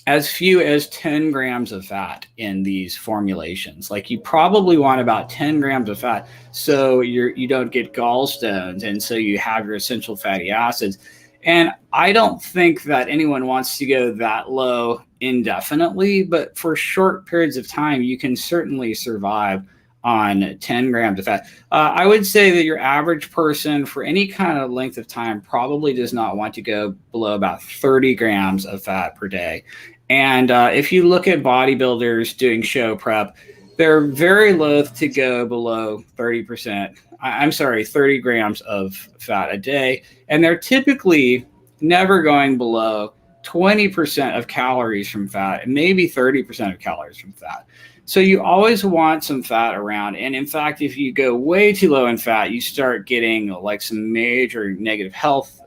as few as 10 grams of fat in these formulations. Like, you probably want about 10 grams of fat so you don't get gallstones, and so you have your essential fatty acids. And I don't think that anyone wants to go that low indefinitely, but for short periods of time, you can certainly survive on 10 grams of fat. I would say that your average person for any kind of length of time probably does not want to go below about 30 grams of fat per day. And if you look at bodybuilders doing show prep, they're very loath to go below 30%. I'm sorry, 30 grams of fat a day. And they're typically never going below 20% of calories from fat, and maybe 30% of calories from fat. So you always want some fat around. And in fact, if you go way too low in fat, you start getting like some major negative health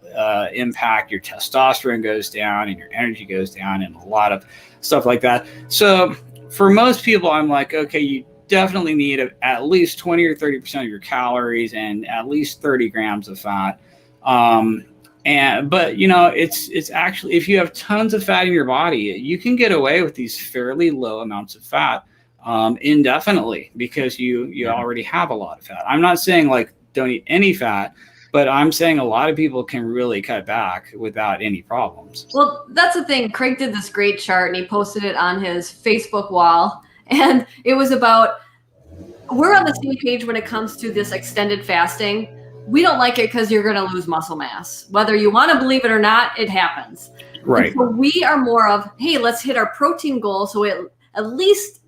impact. Your testosterone goes down and your energy goes down and a lot of stuff like that. So for most people, I'm like, okay, you definitely need at least 20 or 30% of your calories and at least 30 grams of fat. But you know, it's actually, if you have tons of fat in your body, you can get away with these fairly low amounts of fat indefinitely because you already have a lot of fat. I'm not saying like don't eat any fat, but I'm saying a lot of people can really cut back without any problems. Well, that's the thing. Craig did this great chart and he posted it on his Facebook wall. And it was about, we're on the same page when it comes to this extended fasting. We don't like it because you're going to lose muscle mass. Whether you want to believe it or not, it happens. Right. And so we are more of, hey, let's hit our protein goal so it at least,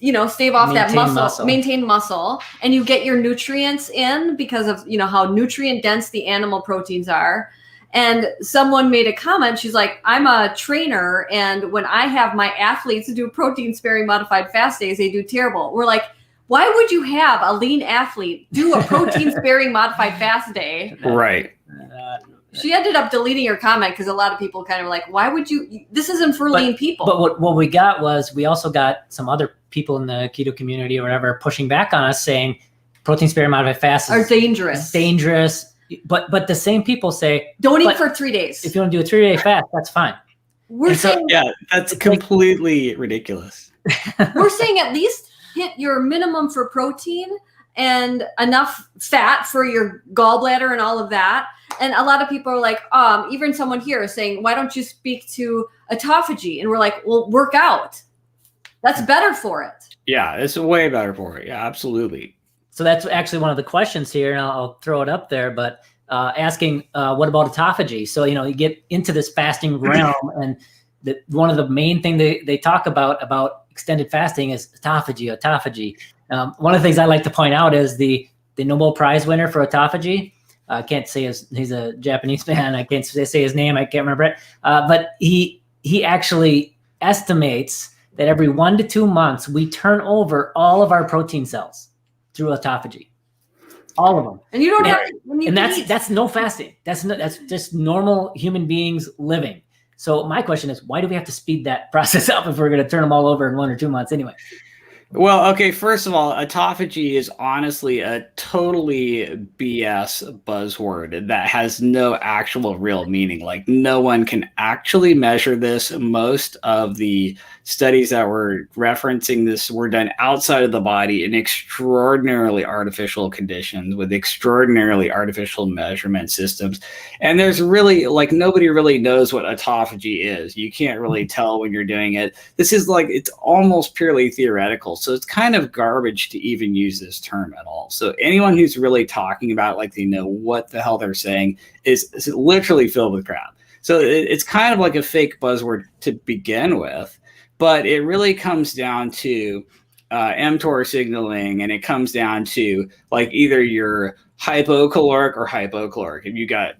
you know, stave off that muscle, maintain muscle, and you get your nutrients in because of, you know, how nutrient dense the animal proteins are. And someone made a comment. She's like, I'm a trainer, and when I have my athletes do protein sparing modified fast days, they do terrible. We're like, why would you have a lean athlete do a protein sparing modified fast day? Right. She ended up deleting her comment because a lot of people kind of were like, why would you? This isn't for lean people. But what we got was, we also got some other people in the keto community or whatever pushing back on us saying protein sparing modified fast are dangerous. It's dangerous. But the same people say, don't eat for 3 days. If you want to do a 3-day fast, that's fine. We're saying, yeah, that's completely ridiculous. We're saying at least hit your minimum for protein and enough fat for your gallbladder and all of that. And a lot of people are like, even someone here is saying, why don't you speak to autophagy? And we're like, well, work out. That's better for it. Yeah, it's way better for it. Yeah, absolutely. So that's actually one of the questions here, and I'll throw it up there, but asking, what about autophagy? So, you know, you get into this fasting realm, and one of the main thing they talk about extended fasting is autophagy. One of the things I like to point out is the Nobel Prize winner for autophagy. I can't say he's a Japanese man. I can't say his name. I can't remember it. But he actually estimates that every 1 to 2 months, we turn over all of our protein cells through autophagy, all of them. And you don't have to, and that's no fasting. That's just normal human beings living. So my question is, why do we have to speed that process up if we're going to turn them all over in 1 or 2 months anyway? Well, okay, first of all, autophagy is honestly a totally BS buzzword that has no actual real meaning. Like, no one can actually measure this. Most of the studies that were referencing this were done outside of the body in extraordinarily artificial conditions with extraordinarily artificial measurement systems. And there's really like nobody really knows what autophagy is. You can't really tell when you're doing it. This is like, it's almost purely theoretical. So it's kind of garbage to even use this term at all. So anyone who's really talking about like they know what the hell they're saying is literally filled with crap. So it's kind of like a fake buzzword to begin with, but it really comes down to mTOR signaling, and it comes down to like either you're hypocaloric or hypocaloric, if you got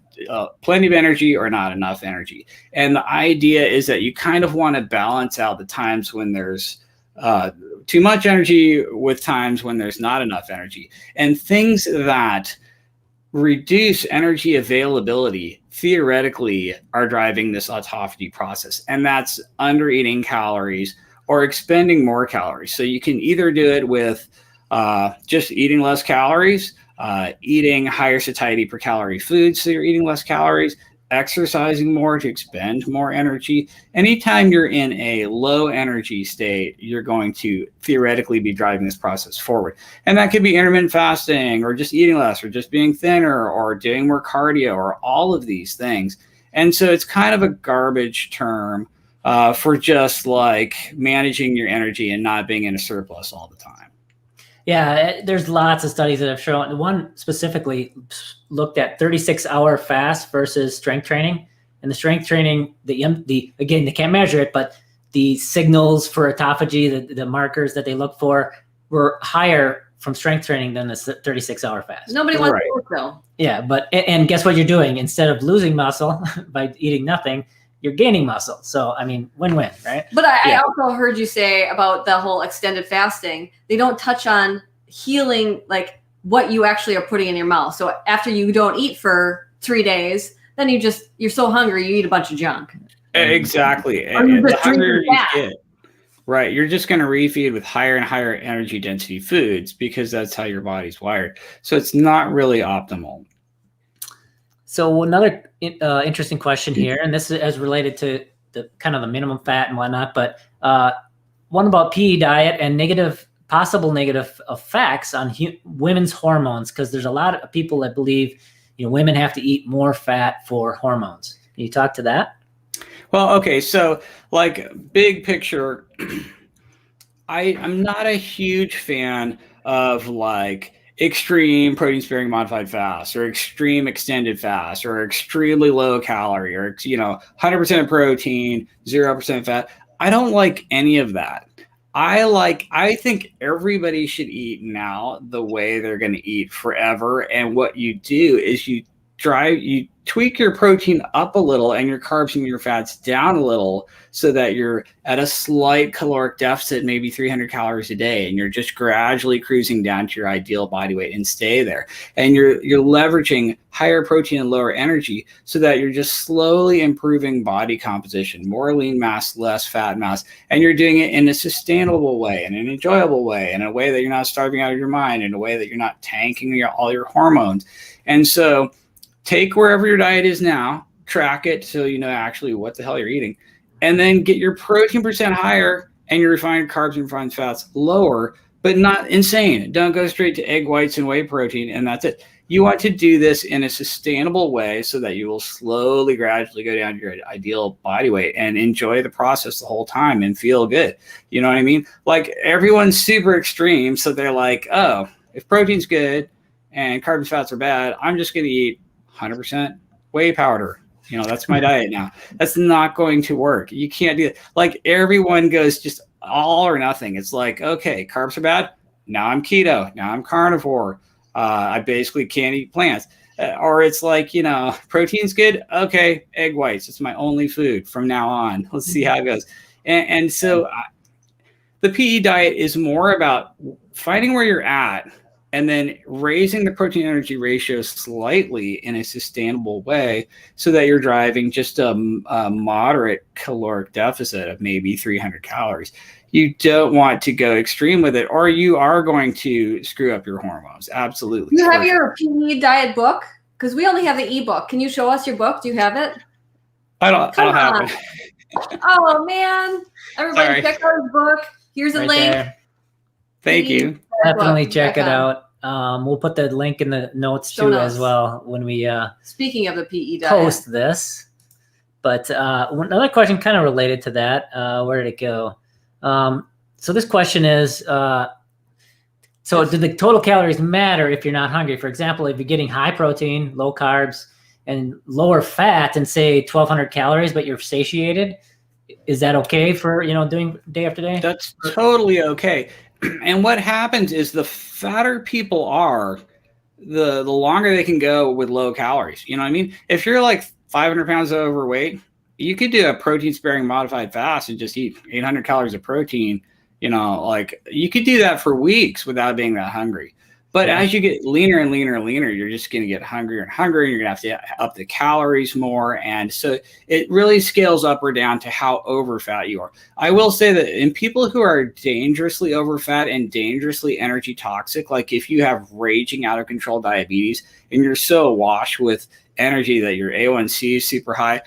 plenty of energy or not enough energy. And the idea is that you kind of want to balance out the times when there's too much energy with times when there's not enough energy. And things that reduce energy availability theoretically are driving this autophagy process, and that's under eating calories or expending more calories. So you can either do it with just eating less calories, eating higher satiety per calorie foods, so you're eating less calories, exercising more to expend more energy. Anytime you're in a low energy state, you're going to theoretically be driving this process forward. And that could be intermittent fasting or just eating less or just being thinner or doing more cardio or all of these things. And so it's kind of a garbage term for just like managing your energy and not being in a surplus all the time. Yeah, there's lots of studies that have shown. One specifically looked at 36-hour fast versus strength training. And the strength training, again, they can't measure it, but the signals for autophagy, the markers that they look for, were higher from strength training than the 36-hour fast. Nobody wants to work though. Yeah, and guess what you're doing? Instead of losing muscle by eating nothing, you're gaining muscle. So, I mean, win-win, right? But I also heard you say about the whole extended fasting, they don't touch on healing, like what you actually are putting in your mouth. So after you don't eat for 3 days, then you're so hungry, you eat a bunch of junk. Exactly. And the hungrier you get, right, you're just going to refeed with higher and higher energy density foods because that's how your body's wired. So it's not really optimal. So another interesting question here, and this is related to the kind of the minimum fat and whatnot, but one about PE diet and possible negative effects on women's hormones, because there's a lot of people that believe women have to eat more fat for hormones. Can you talk to that? Well, okay, so like big picture, I'm not a huge fan of like extreme protein sparing modified fast or extreme extended fast or extremely low calorie or 100% protein, 0% fat. I don't like any of that. I think everybody should eat now the way they're going to eat forever. And what you do is you tweak your protein up a little and your carbs and your fats down a little so that you're at a slight caloric deficit, maybe 300 calories a day, and you're just gradually cruising down to your ideal body weight and stay there. And you're leveraging higher protein and lower energy so that you're just slowly improving body composition, more lean mass, less fat mass, and you're doing it in a sustainable way, in an enjoyable way, in a way that you're not starving out of your mind, in a way that you're not tanking all your hormones. And so take wherever your diet is now, track it so you know actually what the hell you're eating, and then get your protein percent higher and your refined carbs and refined fats lower, but not insane. Don't go straight to egg whites and whey protein and that's it. You want to do this in a sustainable way so that you will slowly, gradually go down to your ideal body weight and enjoy the process the whole time and feel good. You know what I mean? Like everyone's super extreme, so they're like, oh, if protein's good and carbs and fats are bad, I'm just going to eat 100% whey powder. That's my diet now. That's not going to work. You can't do it. Like everyone goes just all or nothing. It's like, okay, carbs are bad. Now I'm keto. Now I'm carnivore. I basically can't eat plants. Or it's like, protein's good. Okay, egg whites. It's my only food from now on. Let's see how it goes. And so the PE diet is more about finding where you're at and then raising the protein energy ratio slightly in a sustainable way so that you're driving just a moderate caloric deficit of maybe 300 calories. You don't want to go extreme with it, or you are going to screw up your hormones. Absolutely. You have your PE diet book? Because we only have the ebook. Can you show us your book? Do you have it? I don't have it. Oh man! Everybody, Sorry. check out his book. Here's a Right link. there. Thank you. Definitely check it Book.com. out. We'll put the link in the notes Show too notes. as well when we Speaking of the PE diet, post this. But another question kind of related to that. Where did it go? So this question is, so do the total calories matter if you're not hungry? For example, if you're getting high protein, low carbs, and lower fat and say 1,200 calories, but you're satiated, is that okay for, doing day after day? That's totally okay. And what happens is the fatter people are, the longer they can go with low calories. You know what I mean? If you're like 500 pounds overweight, you could do a protein sparing modified fast and just eat 800 calories of protein. Like you could do that for weeks without being that hungry. But as you get leaner and leaner and leaner, you're just going to get hungrier and hungrier. You're going to have to up the calories more. And so it really scales up or down to how overfat you are. I will say that in people who are dangerously overfat and dangerously energy toxic, like if you have raging out of control diabetes and you're so awash with energy that your A1C is super high,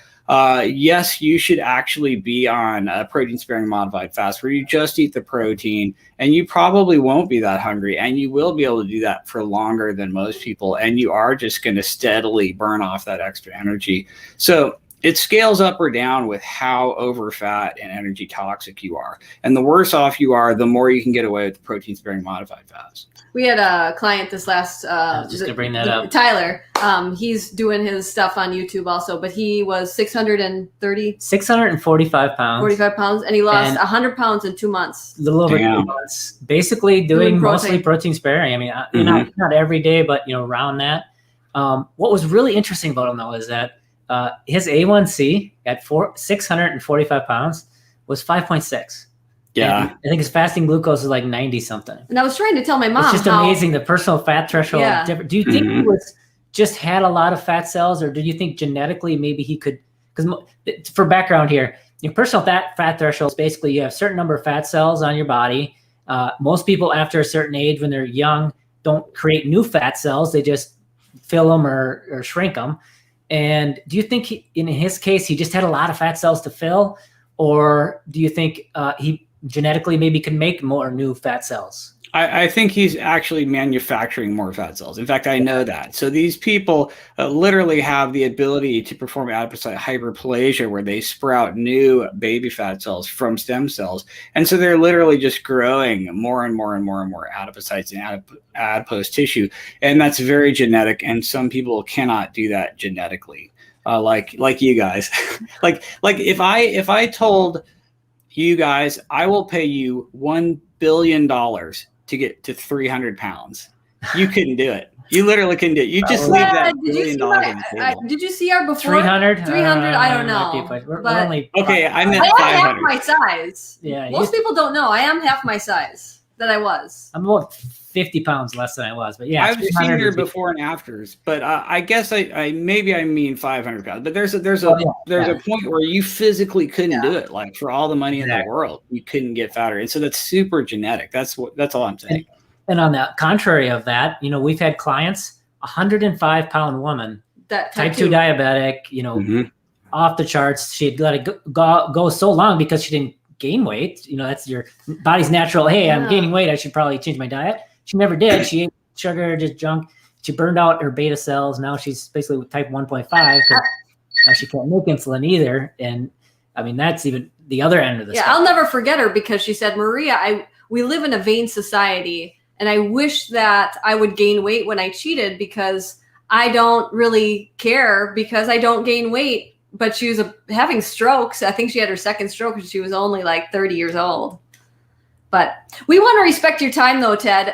yes, you should actually be on a protein sparing modified fast where you just eat the protein and you probably won't be that hungry and you will be able to do that for longer than most people. And you are just going to steadily burn off that extra energy. So it scales up or down with how overfat and energy toxic you are. And the worse off you are, the more you can get away with the protein sparing modified fast. we had a client this last. I was just gonna bring that up. Tyler. He's doing his stuff on YouTube also, but he was 645 pounds. 45 pounds, and he lost And 100 pounds in 2 months. A little over 2 Damn. months. Basically doing mostly protein sparing. I mean, not every day, but around that. What was really interesting about him though is that his A1C at 645 pounds was 5.6. Yeah. And I think his fasting glucose is like 90 something. And I was trying to tell my mom, It's just amazing the personal fat threshold. Yeah. Do you think he was just had a lot of fat cells, or do you think genetically maybe he could? Because for background here, your personal fat threshold is basically you have a certain number of fat cells on your body. Most people after a certain age, when they're young, don't create new fat cells; they just fill them or shrink them. And do you think in his case he just had a lot of fat cells to fill, or do you think he genetically maybe can make more new fat cells? I think he's actually manufacturing more fat cells. In fact, I know that. So these people literally have the ability to perform adipocyte hyperplasia, where they sprout new baby fat cells from stem cells. And so they're literally just growing more and more and more and more adipocytes and adipose tissue. And that's very genetic. And some people cannot do that genetically, like you guys. like if I told you guys, I will pay you $1 billion to get to 300 pounds. You couldn't do it. You literally couldn't do it. You just leave that $1 billion on the table. Did you see our before? 300? 300? I don't know. We're But only Okay, I meant I am half 500. my size. Yeah, Most people don't know. I am half my size that I was. I'm about 50 pounds less than I was, but yeah, I've seen 300 your would be- before and afters, but I guess I mean 500 pounds. But there's a point where you physically couldn't do it. Like for all the money in the world, you couldn't get fatter, and so that's super genetic. That's all I'm saying. And on the contrary of that, we've had clients, 105-pound woman, That type 2 diabetic, off the charts. She'd let it go so long because she didn't gain weight. That's your body's natural. Hey, I'm gaining weight. I should probably change my diet. She never did. She ate sugar, just junk. She burned out her beta cells. Now she's basically with type 1.5 because now she can't make insulin either. And I mean, that's even the other end of the spectrum. I'll never forget her because she said, Maria, we live in a vain society, and I wish that I would gain weight when I cheated because I don't really care because I don't gain weight. But she was having strokes. I think she had her second stroke because she was only like 30 years old. But we want to respect your time, though, Ted.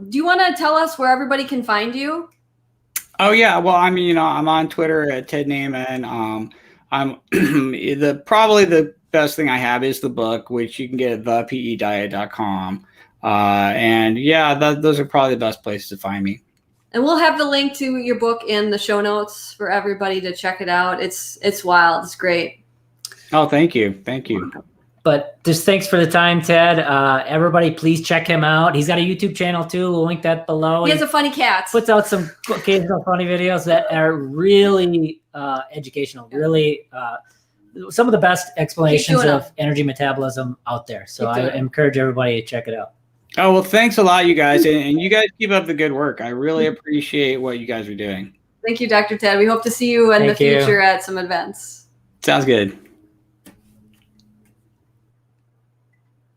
Do you want to tell us where everybody can find you? Oh yeah, well, I mean, I'm on Twitter at Ted Naiman. I'm probably the best thing I have is the book, which you can get at thepediet.com. And yeah, those are probably the best places to find me. And we'll have the link to your book in the show notes for everybody to check it out. It's wild. It's great. Oh, thank you. Thank you. But just thanks for the time, Ted. Everybody, please check him out. He's got a YouTube channel too. We'll link that below. He has a funny cat. Puts out some occasional funny videos that are really educational, really some of the best explanations doing of energy metabolism out there. So Keep doing I it. encourage everybody to check it out. Oh, well, thanks a lot, you guys. And you guys keep up the good work. I really appreciate what you guys are doing. Thank you, Dr. Ted. We hope to see you in Thank the you. future at some events. Sounds good.